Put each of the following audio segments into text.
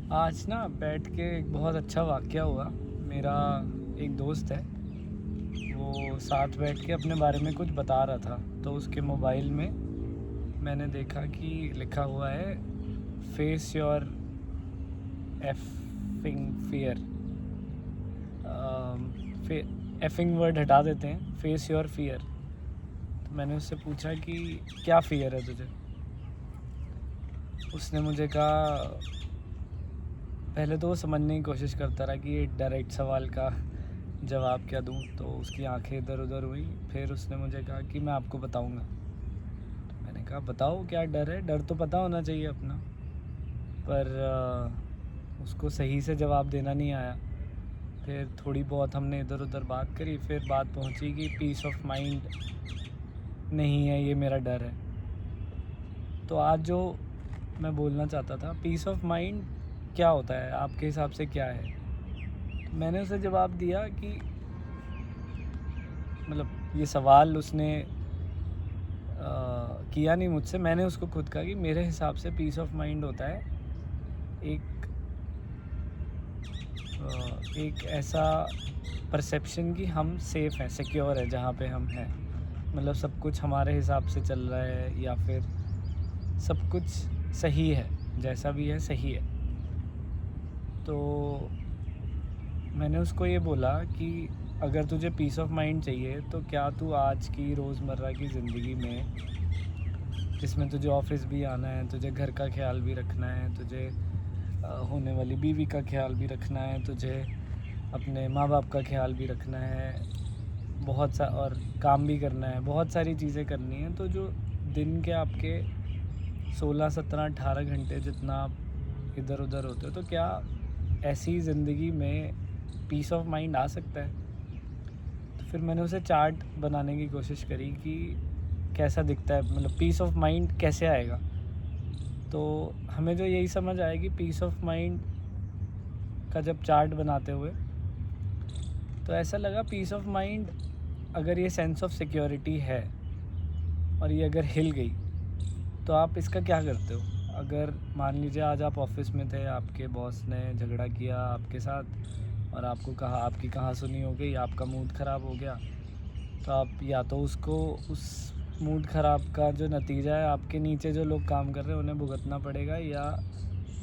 आज ना बैठ के एक बहुत अच्छा वाक़या हुआ। मेरा एक दोस्त है, वो साथ बैठ के अपने बारे में कुछ बता रहा था, तो उसके मोबाइल में मैंने देखा कि लिखा हुआ है face your effing fear. Effing word हटा देते हैं, फेस योर फियर। तो मैंने उससे पूछा कि क्या फ़ियर है तुझे। उसने मुझे कहा, पहले तो वो समझने की कोशिश करता रहा कि ये डायरेक्ट सवाल का जवाब क्या दूं, तो उसकी आंखें इधर उधर हुई। फिर उसने मुझे कहा कि मैं आपको बताऊंगा। तो मैंने कहा बताओ क्या डर है, डर तो पता होना चाहिए अपना। पर उसको सही से जवाब देना नहीं आया। फिर थोड़ी बहुत हमने इधर उधर बात करी, फिर बात पहुंची कि पीस ऑफ माइंड नहीं है, ये मेरा डर है। तो आज जो मैं बोलना चाहता था, पीस ऑफ माइंड क्या होता है आपके हिसाब से, क्या है। तो मैंने उसे जवाब दिया कि मतलब ये सवाल उसने किया नहीं मुझसे, मैंने उसको खुद कहा कि मेरे हिसाब से पीस ऑफ माइंड होता है एक एक ऐसा परसेप्शन कि हम सेफ़ हैं, सिक्योर है जहाँ पे हम हैं। मतलब सब कुछ हमारे हिसाब से चल रहा है, या फिर सब कुछ सही है, जैसा भी है सही है। तो मैंने उसको ये बोला कि अगर तुझे पीस ऑफ माइंड चाहिए तो क्या तू आज की रोज़मर्रा की ज़िंदगी में, जिसमें तुझे ऑफिस भी आना है, तुझे घर का ख्याल भी रखना है, तुझे होने वाली बीवी का ख्याल भी रखना है, तुझे अपने माँ बाप का ख्याल भी रखना है, और काम भी करना है, बहुत सारी चीज़ें करनी हैं। तो जो दिन के आपके 16, 17, 18 घंटे जितना आप इधर उधर होते हो, तो क्या ऐसी ज़िंदगी में पीस ऑफ माइंड आ सकता है। तो फिर मैंने उसे चार्ट बनाने की कोशिश करी कि कैसा दिखता है, मतलब पीस ऑफ माइंड कैसे आएगा। तो हमें जो यही समझ आया कि पीस ऑफ माइंड का जब चार्ट बनाते हुए, तो ऐसा लगा पीस ऑफ माइंड, अगर ये सेंस ऑफ सिक्योरिटी है और ये अगर हिल गई, तो आप इसका क्या करते हो। अगर मान लीजिए आज आप ऑफिस में थे, आपके बॉस ने झगड़ा किया आपके साथ और आपको कहा, आपकी कहा सुनी हो गई, आपका मूड ख़राब हो गया, तो आप या तो उसको, उस मूड ख़राब का जो नतीजा है, आपके नीचे जो लोग काम कर रहे हैं उन्हें भुगतना पड़ेगा, या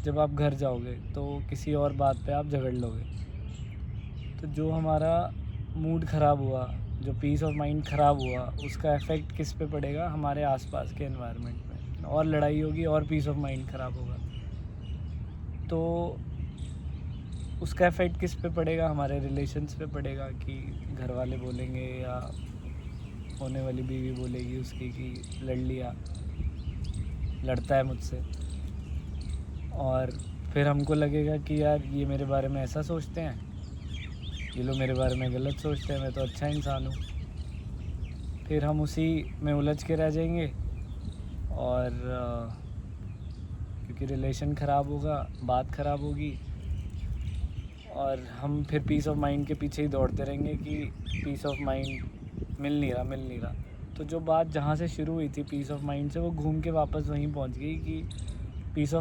जब आप घर जाओगे तो किसी और बात पे आप झगड़ लोगे। तो जो हमारा मूड ख़राब हुआ, जो पीस ऑफ माइंड ख़राब हुआ, उसका इफ़ेक्ट किस पे पड़ेगा, हमारे आसपास के एनवायरनमेंट में, और लड़ाई होगी और पीस ऑफ माइंड ख़राब होगा। तो उसका इफ़ेक्ट किस पे पड़ेगा, हमारे रिलेशंस पे पड़ेगा, कि घर वाले बोलेंगे या होने वाली बीवी बोलेगी उसकी कि लड़ लिया, लड़ता है मुझसे। और फिर हमको लगेगा कि यार ये मेरे बारे में ऐसा सोचते हैं, ये लोग मेरे बारे में गलत सोचते हैं, मैं तो अच्छा इंसान हूँ। फिर हम उसी में उलझ के रह जाएंगे, और क्योंकि रिलेशन ख़राब होगा, बात ख़राब होगी, और हम फिर पीस ऑफ माइंड के पीछे ही दौड़ते रहेंगे कि पीस ऑफ माइंड मिल नहीं रहा। तो जो बात जहाँ से शुरू हुई थी पीस ऑफ माइंड से, वो घूम के वापस वहीं पहुँच गई कि पीस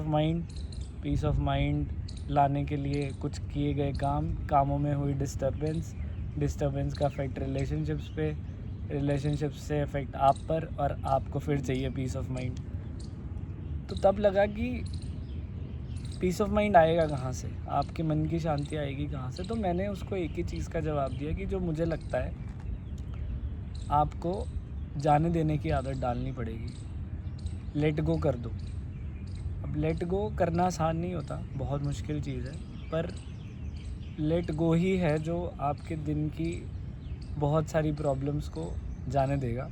ऑफ माइंड लाने के लिए कुछ किए गए कामों में हुई डिस्टर्बेंस का इफ़ेक्ट रिलेशनशिप्स पे, रिलेशनशिप्स से इफ़ेक्ट आप पर, और आपको फिर चाहिए पीस ऑफ माइंड। तो तब लगा कि पीस ऑफ माइंड आएगा कहाँ से, आपके मन की शांति आएगी कहाँ से। तो मैंने उसको एक ही चीज़ का जवाब दिया कि जो मुझे लगता है आपको जाने देने की आदत डालनी पड़ेगी, लेट गो कर दो। अब लेट गो करना आसान नहीं होता, बहुत मुश्किल चीज़ है, पर लेट गो ही है जो आपके दिन की बहुत सारी प्रॉब्लम्स को जाने देगा।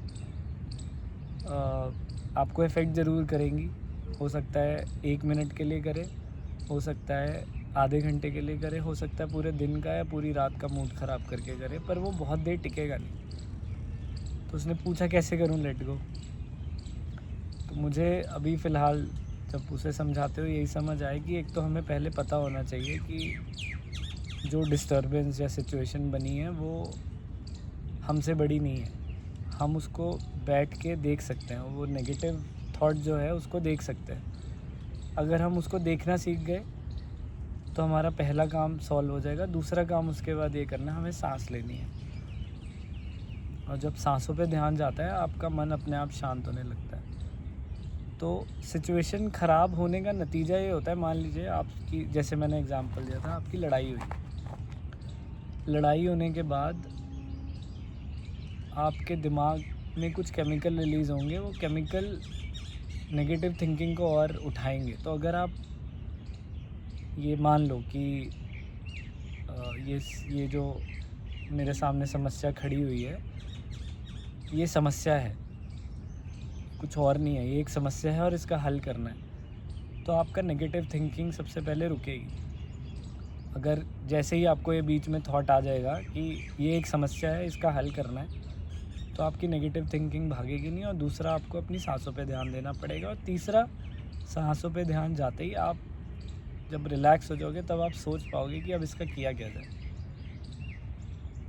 आपको इफ़ेक्ट ज़रूर करेंगी, हो सकता है 1 मिनट के लिए करे, हो सकता है आधे घंटे के लिए करे, हो सकता है पूरे दिन का या पूरी रात का मूड ख़राब करके करे, पर वो बहुत देर टिकेगा नहीं। तो उसने पूछा कैसे करूं लेट गो। तो मुझे अभी फ़िलहाल जब उसे समझाते हुए यही समझ आया कि एक तो हमें पहले पता होना चाहिए कि जो डिस्टर्बेंस या सिचुएशन बनी है वो हमसे बड़ी नहीं है। हम उसको बैठ के देख सकते हैं, वो नेगेटिव थॉट जो है उसको देख सकते हैं। अगर हम उसको देखना सीख गए तो हमारा पहला काम सॉल्व हो जाएगा। दूसरा काम उसके बाद ये करना है, हमें सांस लेनी है। और जब सांसों पे ध्यान जाता है आपका मन अपने आप शांत होने लगता है। तो सिचुएशन ख़राब होने का नतीजा ये होता है, मान लीजिए आपकी, जैसे मैंने एग्जांपल दिया था, आपकी लड़ाई हुई। लड़ाई होने के बाद आपके दिमाग में कुछ केमिकल रिलीज़ होंगे, वो केमिकल नेगेटिव थिंकिंग को और उठाएंगे। तो अगर आप ये मान लो कि ये जो मेरे सामने समस्या खड़ी हुई है, ये समस्या है, कुछ और नहीं है, ये एक समस्या है और इसका हल करना है। तो आपका नेगेटिव थिंकिंग सबसे पहले रुकेगी। अगर जैसे ही आपको ये बीच में थॉट आ जाएगा कि ये एक समस्या है, इसका हल करना है, तो आपकी नेगेटिव थिंकिंग भागेगी नहीं। और दूसरा, आपको अपनी सांसों पे ध्यान देना पड़ेगा। और तीसरा, सांसों पे ध्यान जाते ही आप जब रिलैक्स हो जाओगे तब आप सोच पाओगे कि अब इसका किया क्या जाए।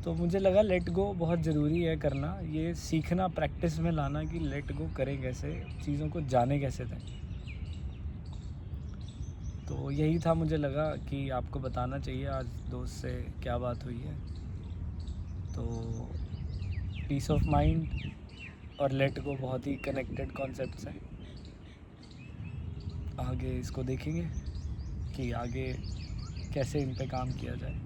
तो मुझे लगा लेट गो बहुत ज़रूरी है करना, ये सीखना, प्रैक्टिस में लाना कि लेट गो करें कैसे, चीज़ों को जाने कैसे दें। तो यही था, मुझे लगा कि आपको बताना चाहिए, आज दोस्त से क्या बात हुई है। तो पीस ऑफ माइंड और लेट गो बहुत ही कनेक्टेड कॉन्सेप्ट्स हैं। आगे इसको देखेंगे कि आगे कैसे इन पे काम किया जाए।